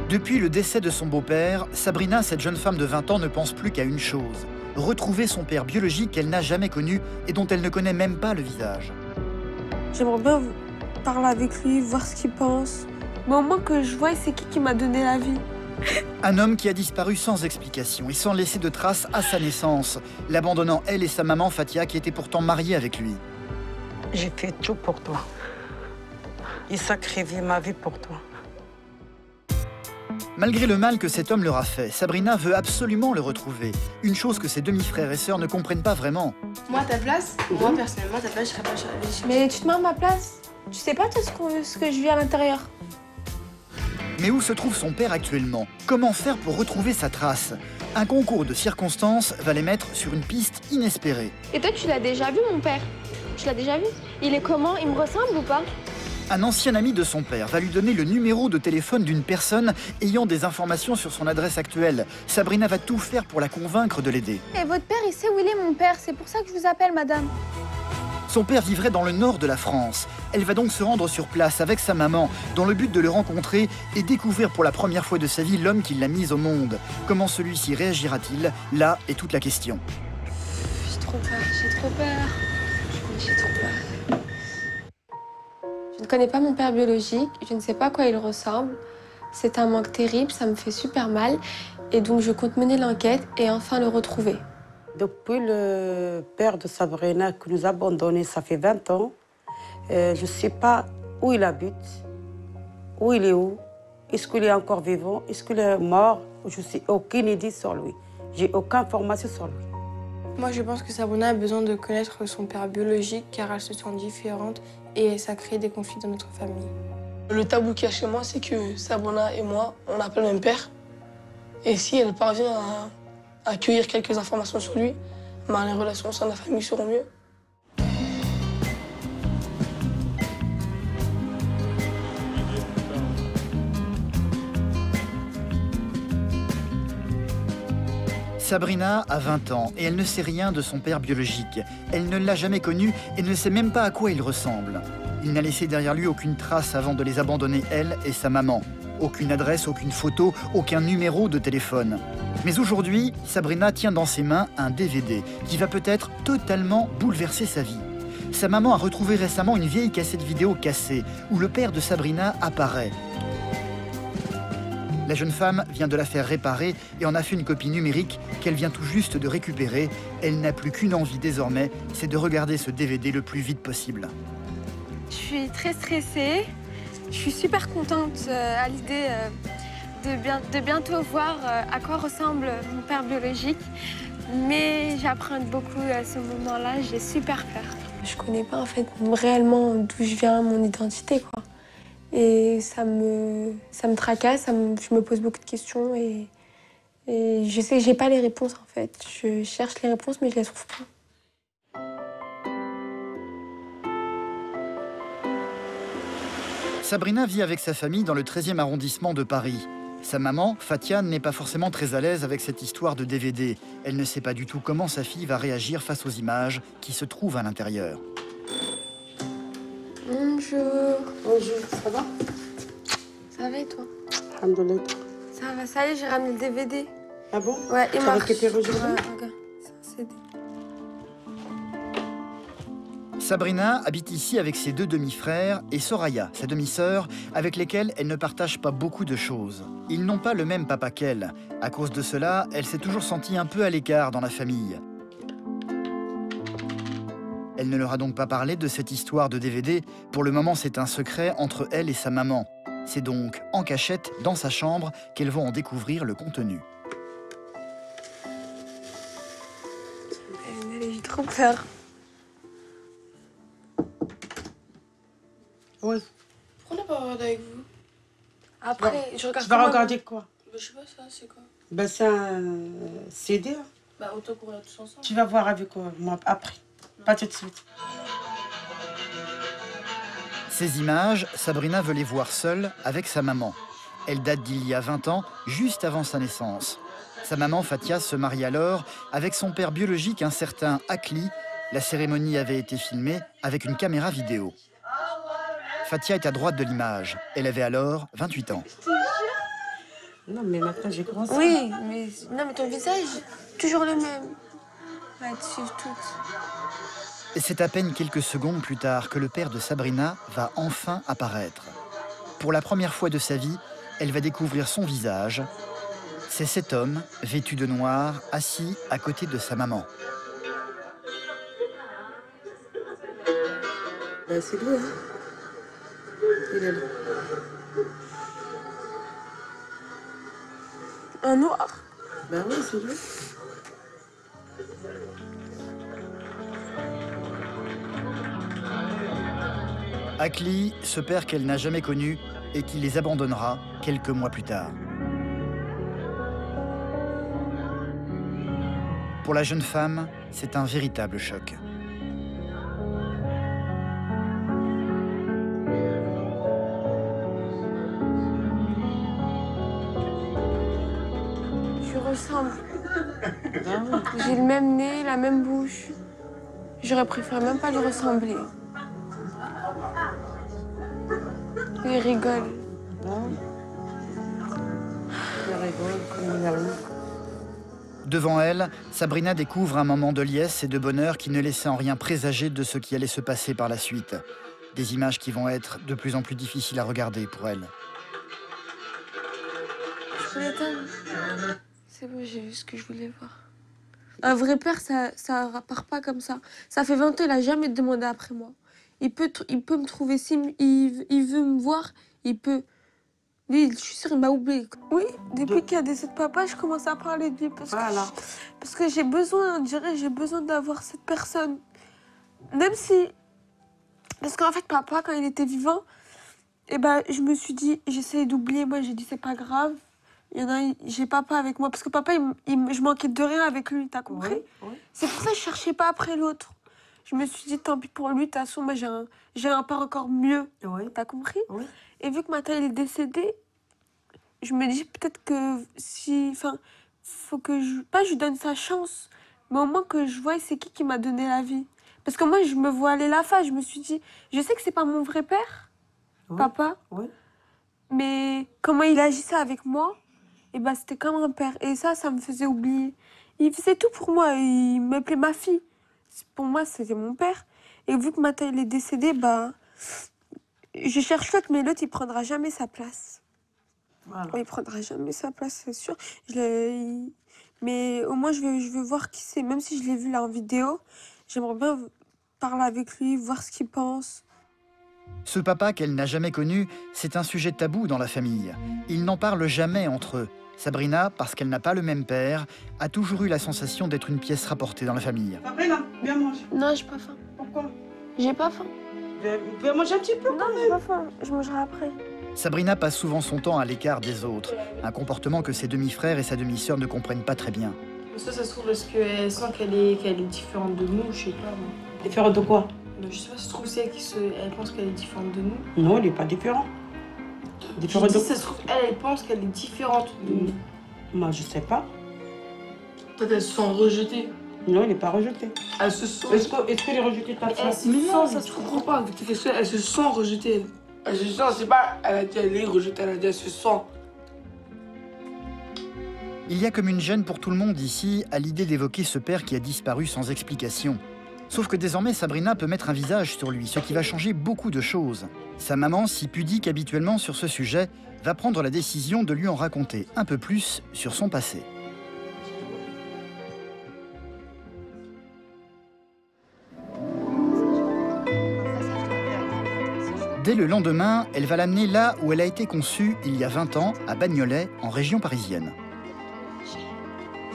Depuis le décès de son beau-père, Sabrina, cette jeune femme de 20 ans, ne pense plus qu'à une chose: retrouver son père biologique qu'elle n'a jamais connu et dont elle ne connaît même pas le visage. J'aimerais bien parler avec lui, voir ce qu'il pense. Mais au moins que je vois c'est qui m'a donné la vie. Un homme qui a disparu sans explication et sans laisser de traces à sa naissance, l'abandonnant elle et sa maman Fatia, qui était pourtant mariée avec lui. J'ai fait tout pour toi. J'ai sacrifié ma vie pour toi. Malgré le mal que cet homme leur a fait, Sabrina veut absolument le retrouver. Une chose que ses demi-frères et sœurs ne comprennent pas vraiment. Moi, à ta place, moi personnellement, à ta place, je serais pas chargée. Mais tu te mets à ma place. Tu sais pas tout ce que je vis à l'intérieur. Mais où se trouve son père actuellement? Comment faire pour retrouver sa trace? Un concours de circonstances va les mettre sur une piste inespérée. Et toi, tu l'as déjà vu, mon père? Tu l'as déjà vu? Il est comment? Il me ressemble ou pas? Un ancien ami de son père va lui donner le numéro de téléphone d'une personne ayant des informations sur son adresse actuelle. Sabrina va tout faire pour la convaincre de l'aider. Et votre père, il sait où il est, mon père. C'est pour ça que je vous appelle, madame. Son père vivrait dans le nord de la France. Elle va donc se rendre sur place avec sa maman, dans le but de le rencontrer et découvrir pour la première fois de sa vie l'homme qui l'a mise au monde. Comment celui-ci réagira-t-il? Là est toute la question. J'ai trop peur, j'ai trop peur. J'ai trop peur. Je ne connais pas mon père biologique, je ne sais pas à quoi il ressemble. C'est un manque terrible, ça me fait super mal. Et donc je compte mener l'enquête et enfin le retrouver. Depuis le père de Sabrina qui nous a abandonnés, ça fait 20 ans, je ne sais pas où il habite, où il est où, est-ce qu'il est encore vivant, est-ce qu'il est mort, je n'ai aucune idée sur lui. J'ai aucune information sur lui. Moi, je pense que Sabrina a besoin de connaître son père biologique car elle se sent différente et ça crée des conflits dans notre famille. Le tabou qu'il y a chez moi, c'est que Sabrina et moi, on n'a pas le même père. Et si elle parvient à accueillir quelques informations sur lui, ben les relations au sein de la famille seront mieux. Sabrina a 20 ans et elle ne sait rien de son père biologique. Elle ne l'a jamais connu et ne sait même pas à quoi il ressemble. Il n'a laissé derrière lui aucune trace avant de les abandonner, elle et sa maman. Aucune adresse, aucune photo, aucun numéro de téléphone. Mais aujourd'hui, Sabrina tient dans ses mains un DVD qui va peut-être totalement bouleverser sa vie. Sa maman a retrouvé récemment une vieille cassette vidéo cassée où le père de Sabrina apparaît. La jeune femme vient de la faire réparer et en a fait une copie numérique qu'elle vient tout juste de récupérer. Elle n'a plus qu'une envie désormais, c'est de regarder ce DVD le plus vite possible. Je suis très stressée. Je suis super contente à l'idée de bientôt voir à quoi ressemble mon père biologique. Mais j'apprends beaucoup à ce moment-là, j'ai super peur. Je connais pas en fait réellement d'où je viens, mon identité, quoi. Et ça me tracasse, je me pose beaucoup de questions et je sais que j'ai pas les réponses en fait. Je cherche les réponses mais je les trouve pas. Sabrina vit avec sa famille dans le 13e arrondissement de Paris. Sa maman, Fatia, n'est pas forcément très à l'aise avec cette histoire de DVD. Elle ne sait pas du tout comment sa fille va réagir face aux images qui se trouvent à l'intérieur. Bonjour. Bonjour, ça va? Ça va et toi? Alhamdoulilah. Ça va, ça y est, j'ai ramené le DVD. Ah bon? Ouais, et tu moi. as récupéré aujourd'hui? Ouais, regarde, c'est un CD. Sabrina habite ici avec ses deux demi-frères et Soraya, sa demi-sœur, avec lesquels elle ne partage pas beaucoup de choses. Ils n'ont pas le même papa qu'elle. À cause de cela, elle s'est toujours sentie un peu à l'écart dans la famille. Elle ne leur a donc pas parlé de cette histoire de DVD. Pour le moment, c'est un secret entre elle et sa maman. C'est donc en cachette, dans sa chambre, qu'elles vont en découvrir le contenu. J'ai trop peur. Oui. Pourquoi on n'a pas regardé avec vous? Après, je regarde. Tu vas regarder quoi? Je sais pas, ça, c'est quoi? Ben, c'est un CD. Hein. Bah, autant qu'on regarde tous ensemble. Tu vas voir avec moi après. Pas tout de suite. Ces images, Sabrina veut les voir seule avec sa maman. Elles datent d'il y a 20 ans, juste avant sa naissance. Sa maman, Fatia, se marie alors avec son père biologique, un certain Akli. La cérémonie avait été filmée avec une caméra vidéo. Fatia est à droite de l'image. Elle avait alors 28 ans. Non, mais maintenant j'ai grandi. Oui, mais non, mais ton visage, toujours le même. Va te suivre toute. Et c'est à peine quelques secondes plus tard que le père de Sabrina va enfin apparaître. Pour la première fois de sa vie, elle va découvrir son visage. C'est cet homme, vêtu de noir, assis à côté de sa maman. Ben, c'est lui, hein. Il est là. Un noir. Ben oui, c'est lui. Akli, ce père qu'elle n'a jamais connu et qui les abandonnera quelques mois plus tard. Pour la jeune femme, c'est un véritable choc. Je ressemble. J'ai le même nez, la même bouche. J'aurais préféré même pas lui ressembler. Il rigole. Il rigole comme il a rien. Devant elle, Sabrina découvre un moment de liesse et de bonheur qui ne laissait en rien présager de ce qui allait se passer par la suite. Des images qui vont être de plus en plus difficiles à regarder pour elle. Je peux l'éteindre. C'est bon, j'ai vu ce que je voulais voir. Un vrai père, ça part pas comme ça. Ça fait 20 ans, il a jamais demandé après moi. Il peut me trouver, si il veut me voir, il peut. Lui, je suis sûre, il m'a oublié. Oui, depuis qu'il y a décès de papa, je commence à parler de lui parce que j'ai besoin, on dirait, j'ai besoin d'avoir cette personne. Même si... Parce qu'en fait, papa, quand il était vivant, eh ben, je me suis dit, j'essayais d'oublier. Moi, j'ai dit, c'est pas grave. Il y en a, j'ai papa avec moi. Parce que papa, je manquais de rien avec lui, t'as compris? Oui, oui. C'est pour ça que je cherchais pas après l'autre. Je me suis dit, tant pis pour lui, de toute façon, moi, j'ai un père encore mieux. Oui. T'as compris? Oui. Et vu que maintenant, il est décédé, je me dis peut-être que si... Enfin, faut que je... Pas je lui donne sa chance, mais au moins que je voie c'est qui m'a donné la vie. Parce que moi, je me vois aller la face. Je me suis dit, je sais que c'est pas mon vrai père, Oui. papa, Oui. mais comment il agissait avec moi, et ben c'était comme un père. Et ça me faisait oublier. Il faisait tout pour moi. Il m'appelait ma fille. Pour moi, c'était mon père. Et vu que maintenant il est décédé, bah, je cherche l'autre, mais l'autre, il prendra jamais sa place. Voilà. Il prendra jamais sa place, c'est sûr. Mais au moins, je veux voir qui c'est. Même si je l'ai vu là en vidéo, j'aimerais bien parler avec lui, voir ce qu'il pense. Ce papa qu'elle n'a jamais connu, c'est un sujet tabou dans la famille. Ils n'en parlent jamais entre eux. Sabrina, parce qu'elle n'a pas le même père, a toujours eu la sensation d'être une pièce rapportée dans la famille. Sabrina, viens manger. Non, j'ai pas faim. Pourquoi? J'ai pas faim. Viens manger un petit peu. Non, j'ai pas faim. Je mangerai après. Sabrina passe souvent son temps à l'écart des autres, un comportement que ses demi-frères et sa demi-sœur ne comprennent pas très bien. Ça se trouve parce qu'elle sent qu'elle est différente de nous, je sais pas. Moi. Différente de quoi? Je sais pas, ça se trouve c'est elle pense qu'elle est différente de nous. Non, il n'est pas différent. Différent de Ça se trouve, elle pense qu'elle est différente de nous. Moi, je sais pas. Peut-être elle se sent rejetée. Non, il n'est pas rejeté. Elle se sent... Est-ce qu'il est rejeté de ta Elle faute? se Mais non, sent, ça se comprend pas. Avec tes questions, elle se sent rejetée. Elle se sent, c'est pas... Elle a dit elle est rejetée, elle a dit elle se sent. Il y a comme une gêne pour tout le monde ici à l'idée d'évoquer ce père qui a disparu sans explication. Sauf que désormais, Sabrina peut mettre un visage sur lui, ce qui va changer beaucoup de choses. Sa maman, si pudique habituellement sur ce sujet, va prendre la décision de lui en raconter un peu plus sur son passé. Dès le lendemain, elle va l'amener là où elle a été conçue il y a 20 ans, à Bagnolet, en région parisienne.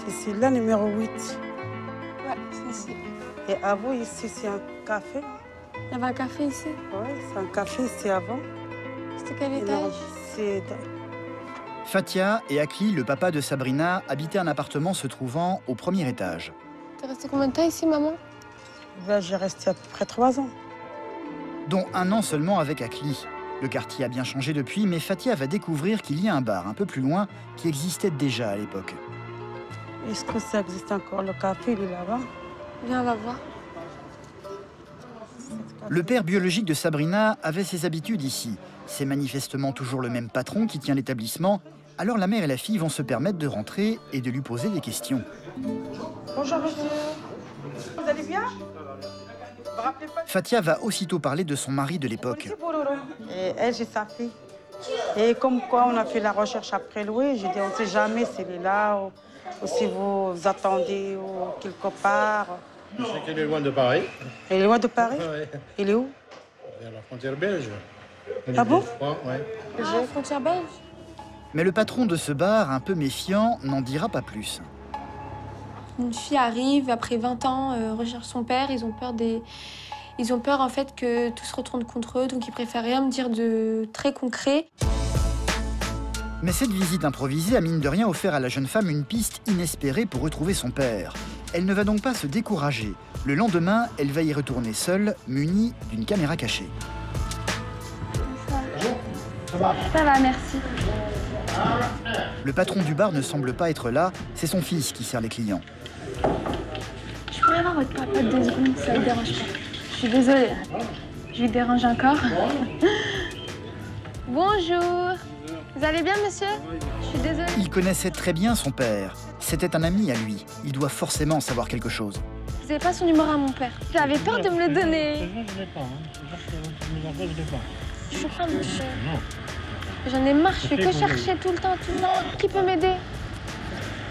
C'est là, numéro 8. Ouais, c'est ici. Et avant, ici, c'est un café. Il y avait un café ici. Oui, c'est un café ici avant. C'était quel Et étage? non, c'est... Fatia et Akli, le papa de Sabrina, habitaient un appartement se trouvant au premier étage. T'es resté combien de temps ici, maman? Là, j'ai resté à peu près 3 ans. Dont 1 an seulement avec Akli. Le quartier a bien changé depuis, mais Fatia va découvrir qu'il y a un bar un peu plus loin qui existait déjà à l'époque. Est-ce que ça existe encore, le café, il est là-bas? Viens, on va voir. Le père biologique de Sabrina avait ses habitudes ici. C'est manifestement toujours le même patron qui tient l'établissement, Alors la mère et la fille vont se permettre de rentrer et de lui poser des questions. Bonjour monsieur, vous allez bien? Fatia va aussitôt parler de son mari de l'époque. Et elle, j'ai sa fille. Et comme quoi on a fait la recherche après lui, j'ai dit on ne sait jamais s'il est là ou si vous attendez ou quelque part. Je sais qu'il est loin de Paris. Il est loin de Paris? Ouais. Il est où? Vers la frontière belge. Ah bon? Ouais. Ah, frontière belge. Mais le patron de ce bar, un peu méfiant, n'en dira pas plus. Une fille arrive après 20 ans, recherche son père. Ils ont peur en fait que tout se retourne contre eux, donc ils préfèrent rien me dire de très concret. Mais cette visite improvisée a mine de rien offert à la jeune femme une piste inespérée pour retrouver son père. Elle ne va donc pas se décourager. Le lendemain, elle va y retourner seule, munie d'une caméra cachée. Ça va, merci. Le patron du bar ne semble pas être là, c'est son fils qui sert les clients. Je pourrais avoir votre papa 2 secondes, ça ne dérange pas. Je suis désolée. Je lui dérange encore. Bonjour. Vous allez bien, monsieur? Je suis désolée. Il connaissait très bien son père. C'était un ami à lui. Il doit forcément savoir quelque chose. Vous n'avez pas son numéro à mon père? J'avais peur de me le donner. Je ne l'ai pas. Je l'ai pas. Je suis fan, monsieur. J'en ai marre, je fais que chercher tout le temps. Qui peut m'aider?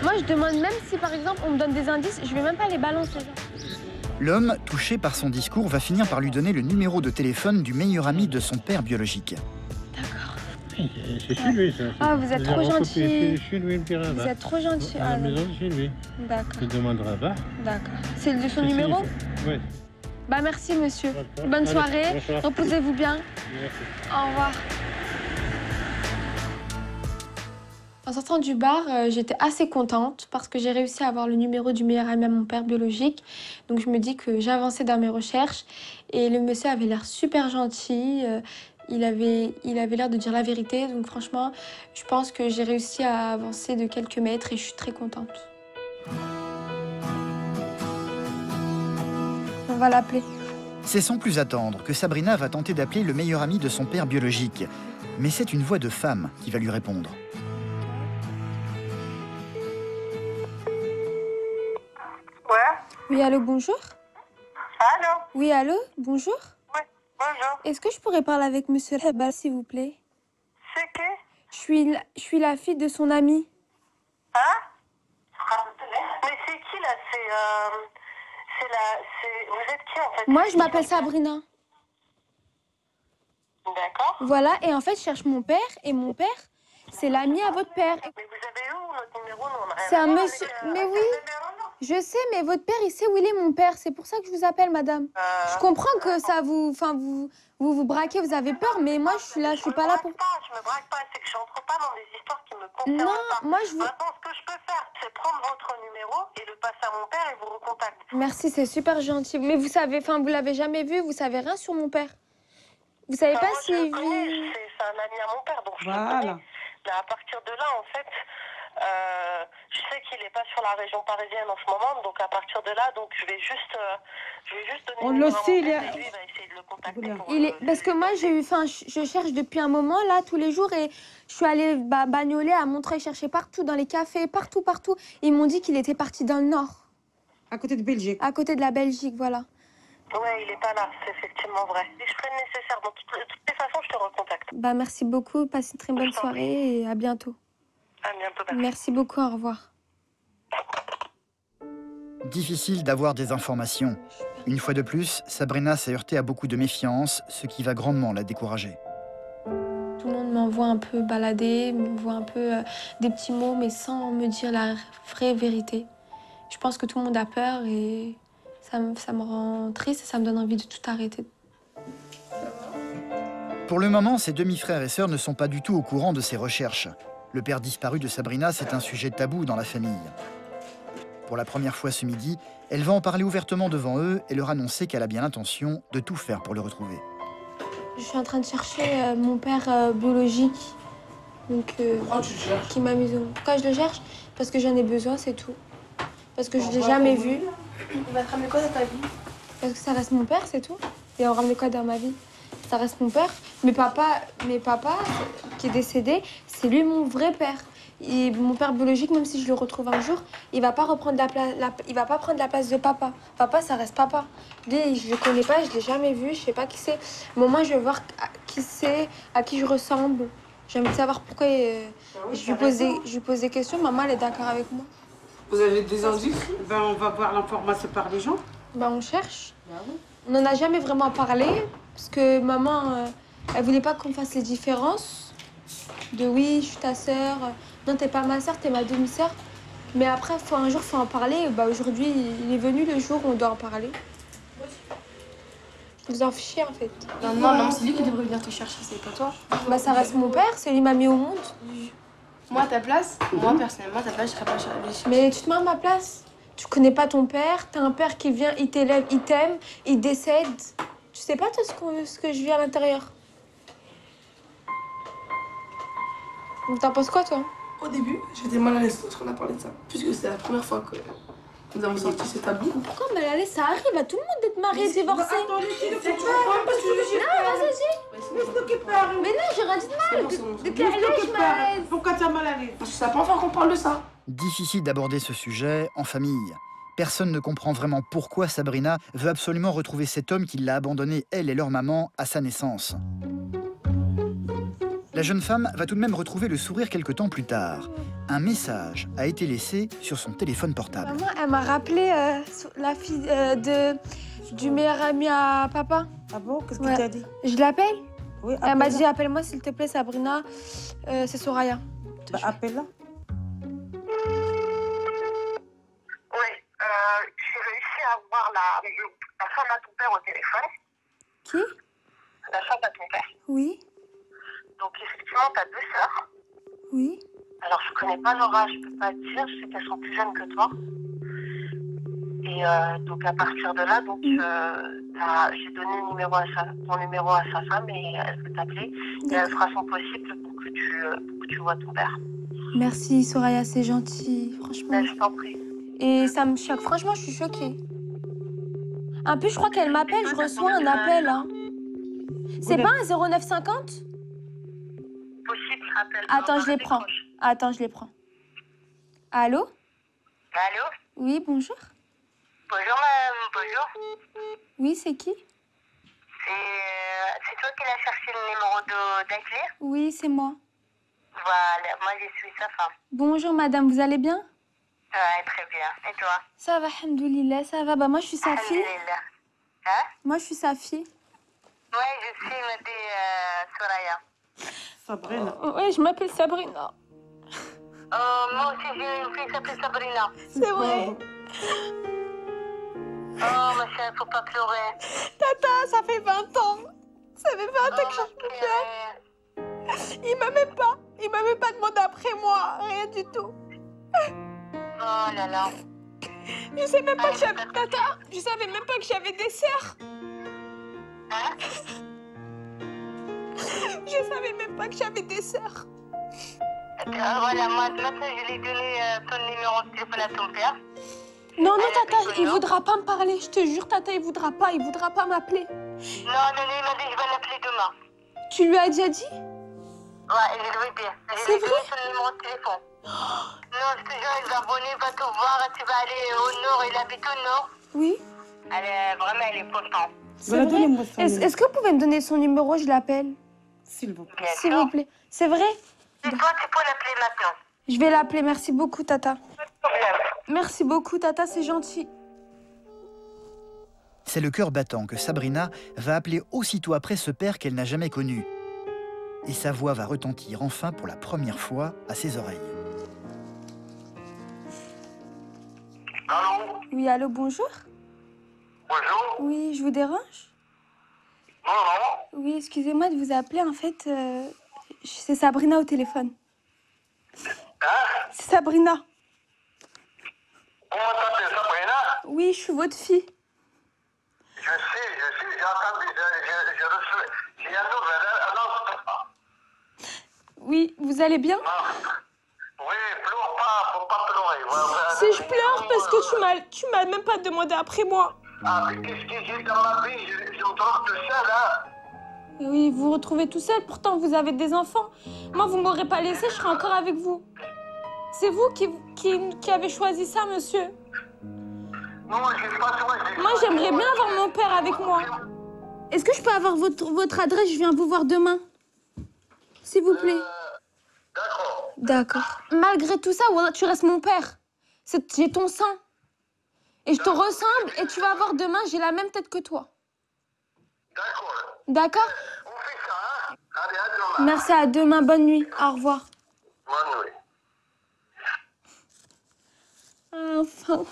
Moi, je demande même si, par exemple, on me donne des indices, je vais même pas les balancer. L'homme, touché par son discours, va finir par lui donner le numéro de téléphone du meilleur ami de son père biologique. D'accord. C'est chez lui, ça. Ah, vous êtes trop gentil. C'est chez lui, le pirate. Vous êtes trop gentil. À la maison, c'est chez lui. D'accord. Tu demanderas pas. D'accord. C'est de son numéro? Oui. Bah, merci, monsieur. Bonne soirée. Reposez-vous bien. Merci. Au revoir. En sortant du bar, j'étais assez contente parce que j'ai réussi à avoir le numéro du meilleur ami à mon père biologique. Donc je me dis que j'avançais dans mes recherches et le monsieur avait l'air super gentil. Il avait l'air de dire la vérité. Donc franchement, je pense que j'ai réussi à avancer de quelques mètres et je suis très contente. On va l'appeler. C'est sans plus attendre que Sabrina va tenter d'appeler le meilleur ami de son père biologique. Mais c'est une voix de femme qui va lui répondre. Oui, allô, bonjour. Allô? Oui, allô, bonjour. Oui, bonjour. Est-ce que je pourrais parler avec monsieur Hebal, s'il vous plaît? C'est qui? Je suis la fille de son ami. Hein? Mais c'est qui, là? Vous êtes qui, en fait? Moi, je m'appelle Sabrina. D'accord. Voilà, et en fait, je cherche mon père, et mon père, c'est l'ami à votre père. Mais vous avez où notre numéro? Nous, on a rien C'est à un voir monsieur... avec, Mais oui, numéro, je sais, mais votre père, il sait où il est, mon père. C'est pour ça que je vous appelle, madame. Je comprends que ça vous... Enfin, vous braquez, vous avez peur, mais moi, je suis là, je suis pas là pour... Je me braque pas, c'est que j'entre pas dans des histoires qui me concernent pas. Non, moi, je vous... Maintenant, ce que je peux faire, c'est prendre votre numéro et le passer à mon père et vous recontacte. Merci, c'est super gentil. Mais vous savez, enfin, vous l'avez jamais vu, vous savez rien sur mon père. Vous savez pas moi, si... je le connais, c'est un ami à mon père, donc je le connais. Là, à partir de là, en fait, je sais qu'il n'est pas sur la région parisienne en ce moment, donc à partir de là, donc je vais juste donner On le le numéro à sait, mon il père est... et lui, il va essayer de le contacter pour Parce que moi, j'ai eu... Enfin, je cherche depuis un moment, là, tous les jours, et je suis allée bagnoler à Montreuil, chercher partout, dans les cafés, partout. Ils m'ont dit qu'il était parti dans le Nord. À côté de Belgique. À côté de la Belgique, voilà. Ouais, il n'est pas là, c'est effectivement vrai. Et je ferai le nécessaire. De toutes les façons, je te recontacte. Bah, merci beaucoup, passez une très bonne soirée et à bientôt. À bientôt. Merci beaucoup, au revoir. Difficile d'avoir des informations. Une fois de plus, Sabrina s'est heurtée à beaucoup de méfiance, ce qui va grandement la décourager. Tout le monde m'envoie un peu balader, m'envoie un peu des petits mots, mais sans me dire la vraie vérité. Je pense que tout le monde a peur et ça me rend triste et ça me donne envie de tout arrêter. Pour le moment, ses demi-frères et sœurs ne sont pas du tout au courant de ses recherches. Le père disparu de Sabrina, c'est un sujet tabou dans la famille. Pour la première fois ce midi, elle va en parler ouvertement devant eux et leur annoncer qu'elle a bien l'intention de tout faire pour le retrouver. Je suis en train de chercher mon père biologique, donc qui m'amuse. Pourquoi je le cherche? Parce que j'en ai besoin, c'est tout. Parce que je l'ai jamais vu. Il va te ramener quoi dans ta vie? Parce que ça reste mon père, c'est tout. Et on ramener quoi dans ma vie? Ça reste mon père. Mais papa qui est décédé, c'est lui mon vrai père. mon père biologique, même si je le retrouve un jour, il va pas reprendre il va pas prendre la place de papa. Papa, ça reste papa. Lui, je le connais pas, je l'ai jamais vu, je sais pas qui c'est. Mais moi, je veux voir qui c'est, à qui je ressemble. J'ai envie de savoir pourquoi. Je lui pose des questions. Maman, elle est d'accord avec moi. Vous avez des indices? Ben, on va voir l'information par les gens. Ben, on cherche. On n'en a jamais vraiment parlé, parce que maman, elle voulait pas qu'on fasse les différences. De oui, je suis ta sœur. Non, t'es pas ma sœur, t'es ma demi-sœur. Mais après, un jour, faut en parler. Bah, aujourd'hui, il est venu le jour où on doit en parler. Vous en fichez, en fait. Non, c'est lui qui devrait venir te chercher, c'est pas toi. Bah, ça reste mon père, c'est lui qui m'a mis au monde. Moi, à ta place, moi, personnellement, à ta place, je serais pas chargée. Mais tu te mets à ma place. Tu connais pas ton père, t'as un père qui vient, il t'élève, il t'aime, il décède. Tu sais pas, toi, ce que je vis à l'intérieur. Donc, t'en penses quoi, toi? Au début, j'étais mal à l'aise quand on a parlé de ça, puisque c'est la première fois que nous avons sorti ce tabou. Pourquoi mal à l'aise? Ça arrive à tout le monde d'être marié, divorcé. Attendez, Non, vas-y. Mais non, j'ai rien dit de mal. Depuis là, je suis mal à l'aise. Pourquoi t'as mal à l'aise? Parce que c'est la première fois qu'on parle de ça. Difficile d'aborder ce sujet en famille. Personne ne comprend vraiment pourquoi Sabrina veut absolument retrouver cet homme qui l'a abandonné, elle et leur maman, à sa naissance. La jeune femme va tout de même retrouver le sourire quelque temps plus tard. Un message a été laissé sur son téléphone portable. Maman, elle m'a rappelé la fille du meilleur ami à papa. Ah bon? Qu'est-ce qu'elle t'a dit? Je l'appelle? Oui, elle m'a dit, appelle-moi s'il te plaît, Sabrina. C'est Soraya. Bah, appelle-la. Oui, j'ai réussi à avoir la femme à ton père au téléphone. Qui? La femme à ton père. Oui. Donc effectivement, t'as 2 sœurs. Oui. Alors je connais pas leur âge, je peux pas te dire, je sais qu'elles sont plus jeunes que toi. Et donc à partir de là, donc j'ai donné ton numéro à sa femme et elle peut t'appeler. Et elle fera son possible pour que tu vois ton père. Merci Soraya, c'est gentil, franchement. Mais je t'en prie. Et ça me choque, franchement, je suis choquée. En plus, je crois qu'elle m'appelle, je reçois un appel. Hein. C'est pas un 0950? Possible, appelle. Attends, je les prends. Attends, je les prends. Allô? Allô? Oui, bonjour. Bonjour, madame, bonjour. Oui, c'est qui? C'est toi qui l'as cherché le numéro d'Aclé? Oui, c'est moi. Voilà, moi je suis sa femme. Bonjour, madame, vous allez bien? Ouais, très bien. Et toi? Ça va, alhamdoulilah, ça va. Bah, moi, je suis sa fille. Hein? Moi, je suis sa fille. Ouais, je suis Soraya. Sabrina. Oui, je m'appelle Sabrina. Moi aussi, j'ai une fille qui s'appelle Sabrina. C'est vrai. Oh, ma chérie, faut pas pleurer. Tata, ça fait 20 ans. Ça fait 20 ans que je suis pleure. Il m'a même pas demandé après moi, rien du tout. Oh là là. Je sais même pas que j'avais... Tata, je savais même pas que j'avais des sœurs. Hein? Je savais même pas que j'avais des sœurs. Voilà, moi, maintenant, je lui ai donné ton numéro de téléphone à ton père. Non, tata, il voudra pas me parler, je te jure, tata, il voudra pas m'appeler. Non, il m'a dit, je vais l'appeler demain. Tu lui as déjà dit? Ouais, je lui ai dit. C'est vrai? Son numéro de téléphone. Non, je te jure, il va abonner, va te voir, tu vas aller au nord, il habite au nord. Oui. Elle est contente. Voilà, donnez-moi son numéro. Est-ce que vous pouvez me donner son numéro, je l'appelle? S'il vous plaît. Bien S'il sûr. vous plaît. C'est vrai? Et toi, tu peux l'appeler maintenant. Je vais l'appeler, merci beaucoup, tata. Pas de problème. Merci beaucoup, tata, c'est gentil. C'est le cœur battant que Sabrina va appeler aussitôt après ce père qu'elle n'a jamais connu. Et sa voix va retentir enfin pour la première fois à ses oreilles. Allô? Oui, allô, bonjour? Bonjour? Oui, je vous dérange? Non, non. Oui, excusez-moi de vous appeler, en fait, c'est Sabrina au téléphone. Hein? C'est Sabrina. Comment t'appelles Sabrina? Oui, je suis votre fille. Je sais, j'ai entendu, j'ai reçu, j'ai un nouvel, non, Oui, vous allez bien? oui, pleure pas, faut pas pleurer. Si je pleure parce que tu m'as même pas demandé après moi. Ah, mais qu'est-ce que j'ai dans ma vie? Je me trouve tout seul, hein? Oui, vous vous retrouvez tout seul, pourtant vous avez des enfants. Moi, vous m'aurez pas laissé, je serai encore avec vous. C'est vous qui avez choisi ça, monsieur? Non, j'ai pas choisi. Moi, j'aimerais bien avoir mon père avec moi. Est-ce que je peux avoir votre adresse? Je viens vous voir demain. S'il vous plaît. D'accord. D'accord. Malgré tout ça, voilà, tu restes mon père. J'ai ton sang. Et je te ressemble et tu vas voir demain, j'ai la même tête que toi. D'accord. D'accord? On fait ça, hein? Allez, à demain. Merci, à demain. Bonne nuit. Au revoir. Bonne nuit. Enfin.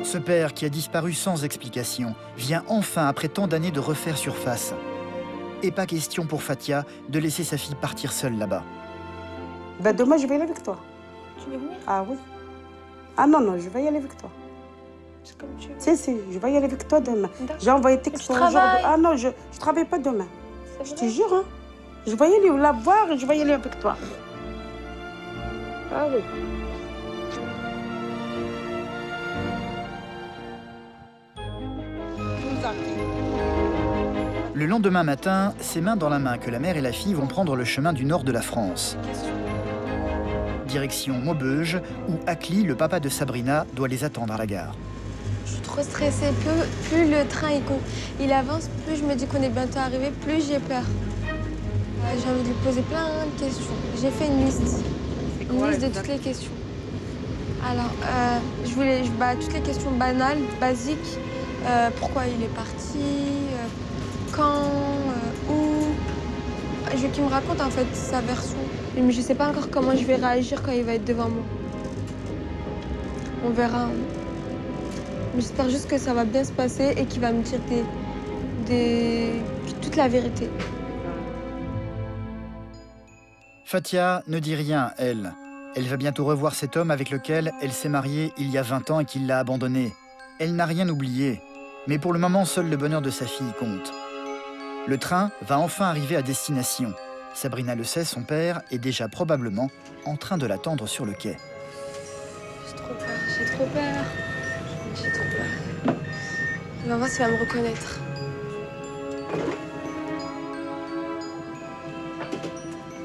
Ce père qui a disparu sans explication vient enfin, après tant d'années, de refaire surface. Et pas question pour Fatia de laisser sa fille partir seule là-bas. Ben demain, je vais aller avec toi. Tu veux venir? Ah oui. Ah non, non, je vais y aller avec toi. C'est comme tu veux. Si, je vais y aller avec toi demain. J'ai envoyé texto aujourd'hui. Ah non, je travaille pas demain. Je te jure, hein. Je vais y aller la voir et je vais y aller avec toi. Ah oui. Le lendemain matin, c'est main dans la main que la mère et la fille vont prendre le chemin du nord de la France. Direction Maubeuge, où Akli, le papa de Sabrina, doit les attendre à la gare. Je suis trop stressée. Plus le train il avance, plus je me dis qu'on est bientôt arrivé, plus j'ai peur. J'ai envie de lui poser plein de questions. J'ai fait une liste. Une liste de toutes les questions. Alors, toutes les questions banales, basiques. Pourquoi il est parti, quand, où. Je veux qu'il me raconte en fait sa version. Mais je sais pas encore comment je vais réagir quand il va être devant moi. On verra. J'espère juste que ça va bien se passer et qu'il va me dire toute la vérité. Fatia ne dit rien, elle. Elle va bientôt revoir cet homme avec lequel elle s'est mariée il y a 20 ans et qui l'a abandonnée. Elle n'a rien oublié. Mais pour le moment, seul le bonheur de sa fille compte. Le train va enfin arriver à destination. Sabrina le sait, son père est déjà probablement en train de l'attendre sur le quai. J'ai trop peur, j'ai trop peur. J'ai trop peur. On va voir s'il va me reconnaître. Oh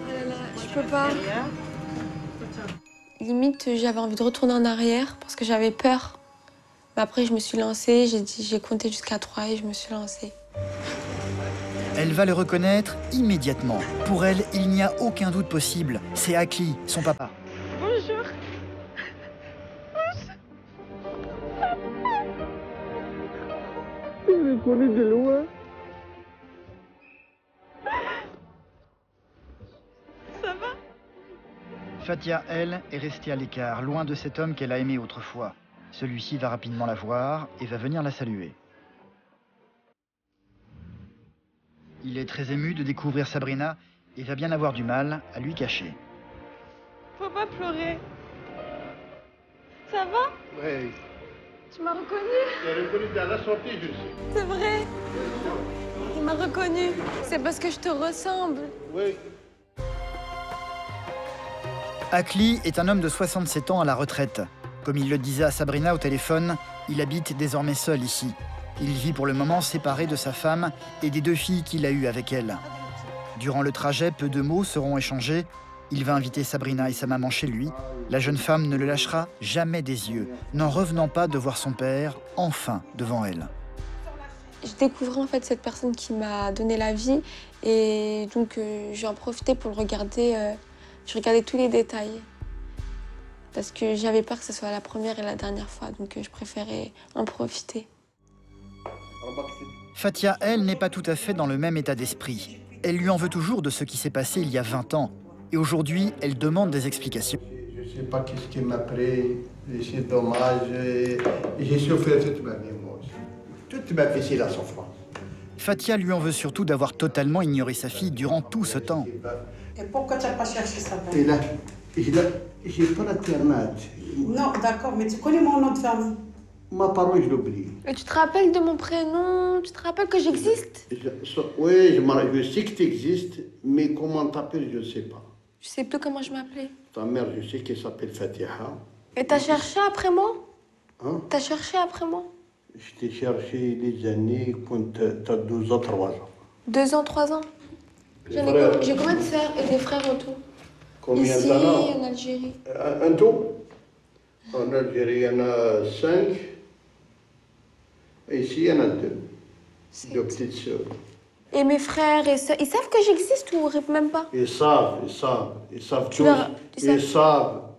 là là, je peux pas. Limite, j'avais envie de retourner en arrière parce que j'avais peur. Mais après, je me suis lancée, j'ai compté jusqu'à 3 et je me suis lancée. Elle va le reconnaître immédiatement. Pour elle, il n'y a aucun doute possible. C'est Akli, son papa. Bonjour. Je le connais de loin. Ça va? Fatia, elle, est restée à l'écart, loin de cet homme qu'elle a aimé autrefois. Celui-ci va rapidement la voir et va venir la saluer. Il est très ému de découvrir Sabrina et va bien avoir du mal à lui cacher. Faut pas pleurer. Ça va? Oui. Tu m'as reconnue? Tu as reconnu dans la sortie, je sais. C'est vrai. Il m'a reconnue. C'est parce que je te ressemble. Oui. Akli est un homme de 67 ans à la retraite. Comme il le disait à Sabrina au téléphone, il habite désormais seul ici. Il vit pour le moment séparé de sa femme et des 2 filles qu'il a eues avec elle. Durant le trajet, peu de mots seront échangés. Il va inviter Sabrina et sa maman chez lui. La jeune femme ne le lâchera jamais des yeux, n'en revenant pas de voir son père enfin devant elle. Je découvrais en fait cette personne qui m'a donné la vie et donc j'ai en profité pour le regarder. Je regardais tous les détails parce que j'avais peur que ce soit la première et la dernière fois, donc je préférais en profiter. Fatia, elle, n'est pas tout à fait dans le même état d'esprit. Elle lui en veut toujours de ce qui s'est passé il y a 20 ans. Et aujourd'hui, elle demande des explications. Je ne sais pas qu'est-ce qui m'a pris, c'est dommage. J'ai souffert toute ma vie, moi aussi. Toute ma vie, c'est la souffrance. Fatia lui en veut surtout d'avoir totalement ignoré sa fille durant tout ce temps. Et pourquoi tu n'as pas cherché ça? Et là, j'ai pas l'internat. Non, d'accord, mais tu connais mon nom de famille? Ma parole, je l'oublie. Et tu te rappelles de mon prénom? Tu te rappelles que j'existe? Oui, je sais que tu existes, mais comment t'appelles, je ne sais pas. Je sais plus comment je m'appelais. Ta mère, je sais qu'elle s'appelle Fatiha. Et t'as cherché après moi? Hein? T'as cherché après moi? Je t'ai cherché les années quand tu as 2 ans, 3 ans. 2 ans, 3 ans. J'ai combien de sœurs et des frères en tout? Combien ici, t'en as? en Algérie. Un tout? En Algérie, il y en a 5. Et ici, il y en a 2. 2 petites sœurs. Et mes frères et sœurs, ils savent que j'existe ou même pas? Ils savent tous.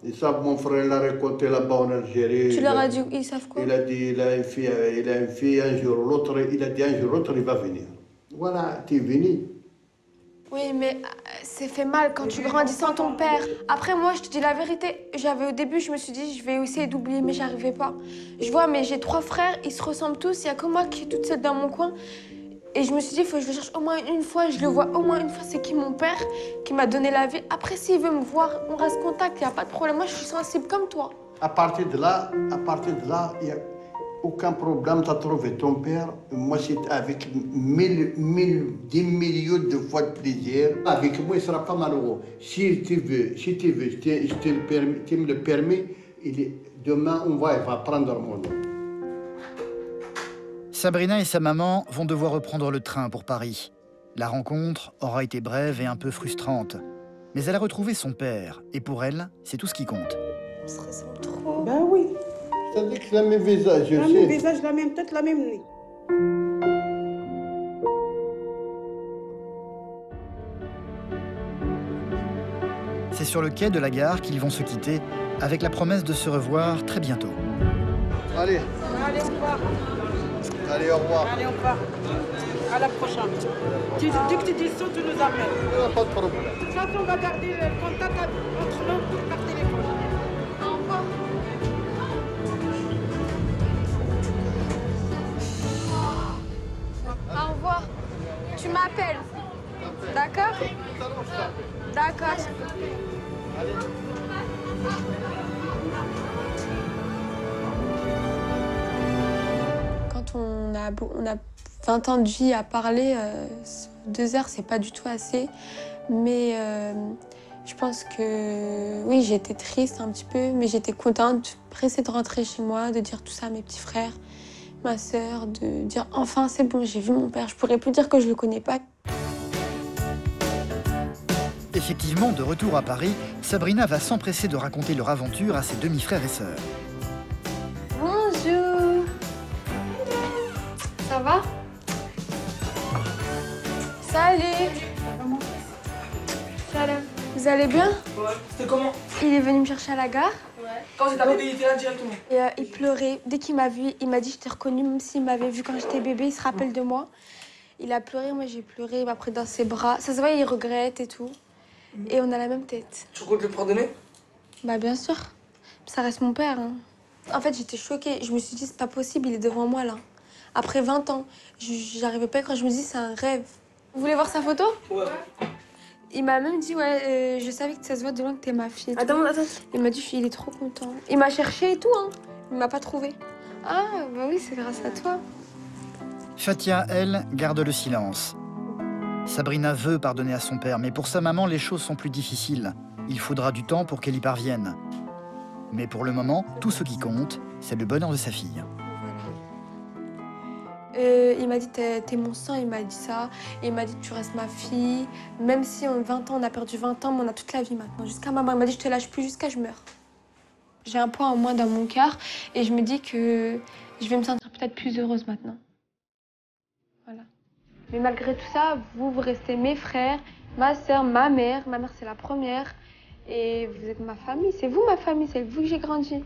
Ils savent, mon frère l'a raconté là-bas en Algérie. Tu leur as dit, ils savent quoi? Il a dit, il a une fille, un jour ou l'autre, il a dit un jour ou l'autre, il va venir. Voilà, tu es venu. Oui, mais c'est fait mal quand tu grandis sans ton père. Après, moi, je te dis la vérité, au début, je me suis dit, je vais essayer d'oublier, mais j'arrivais pas. Je vois, mais j'ai 3 frères, ils se ressemblent tous, il y a que moi qui suis toute seule dans mon coin. Et je me suis dit, il faut que je le cherche au moins une fois, je le vois au moins une fois, c'est qui mon père, qui m'a donné la vie. Après, s'il veut me voir, on reste contact, il n'y a pas de problème. Moi, je suis sensible comme toi. À partir de là, il n'y a aucun problème, tu as trouvé ton père. Moi, c'est avec 10 millions de fois de plaisir. Avec moi, il ne sera pas malheureux. Si tu veux, tu me le permets, demain, il va prendre mon nom. Sabrina et sa maman vont devoir reprendre le train pour Paris. La rencontre aura été brève et un peu frustrante. Mais elle a retrouvé son père, et pour elle, c'est tout ce qui compte. On se ressemble trop. Ben oui. Ça dit que c'est le même visage, je sais. Le même visage, la même tête, la même nez. C'est sur le quai de la gare qu'ils vont se quitter, avec la promesse de se revoir très bientôt. Allez. Allez, au revoir. Allez, au revoir. Allez, au revoir. À la prochaine. Dès que tu descends, tu nous appelles. Pas de problème. De toute façon, on va garder le contact entre nous par téléphone. Au revoir. Au revoir. Tu m'appelles. D'accord? D'accord. Quand on a 20 ans de vie à parler, 2 heures, c'est pas du tout assez. Mais je pense que oui, j'étais triste un petit peu, mais j'étais contente, pressée de rentrer chez moi, de dire tout ça à mes petits frères, ma sœur, de dire enfin c'est bon, j'ai vu mon père. Je pourrais plus dire que je le connais pas. Effectivement, de retour à Paris, Sabrina va s'empresser de raconter leur aventure à ses demi-frères et sœurs. Bonjour. Ça va? Salut. Salam. Vous allez bien? Ouais. C'était comment? Il est venu me chercher à la gare. Ouais. Quand j'ai arrivé, il était là directement. Et il pleurait. Dès qu'il m'a vu, il m'a dit je t'ai reconnu, même s'il m'avait vu quand j'étais bébé, il se rappelle de moi. Il a pleuré, moi j'ai pleuré, il m'a pris dans ses bras. Ça se voit, il regrette et tout. Et on a la même tête. Tu comptes le pardonner? Bah bien sûr. Ça reste mon père. Hein. En fait, j'étais choquée. Je me suis dit, c'est pas possible, il est devant moi là. Après 20 ans, j'arrivais pas quand je me dis, c'est un rêve. Vous voulez voir sa photo? Ouais. Il m'a même dit, ouais, je savais que ça se voit de loin que t'es ma fille. Attends. Il m'a dit, il est trop content. Il m'a cherché et tout, hein. Il m'a pas trouvé. Ah, bah oui, c'est grâce à toi. Fatia, elle, garde le silence. Sabrina veut pardonner à son père, mais pour sa maman, les choses sont plus difficiles. Il faudra du temps pour qu'elle y parvienne. Mais pour le moment, tout ce qui compte, c'est le bonheur de sa fille. Il m'a dit, t'es mon sang, il m'a dit ça. Et il m'a dit, tu restes ma fille. Même si en 20 ans, on a perdu 20 ans, mais on a toute la vie maintenant. Jusqu'à maman, il m'a dit, je te lâche plus jusqu'à je meurs. J'ai un poids en moins dans mon cœur et je me dis que je vais me sentir peut-être plus heureuse maintenant. Voilà. Mais malgré tout ça, vous restez mes frères, ma sœur, ma mère. Ma mère, c'est la première. Et vous êtes ma famille. C'est vous ma famille, c'est avec vous que j'ai grandi.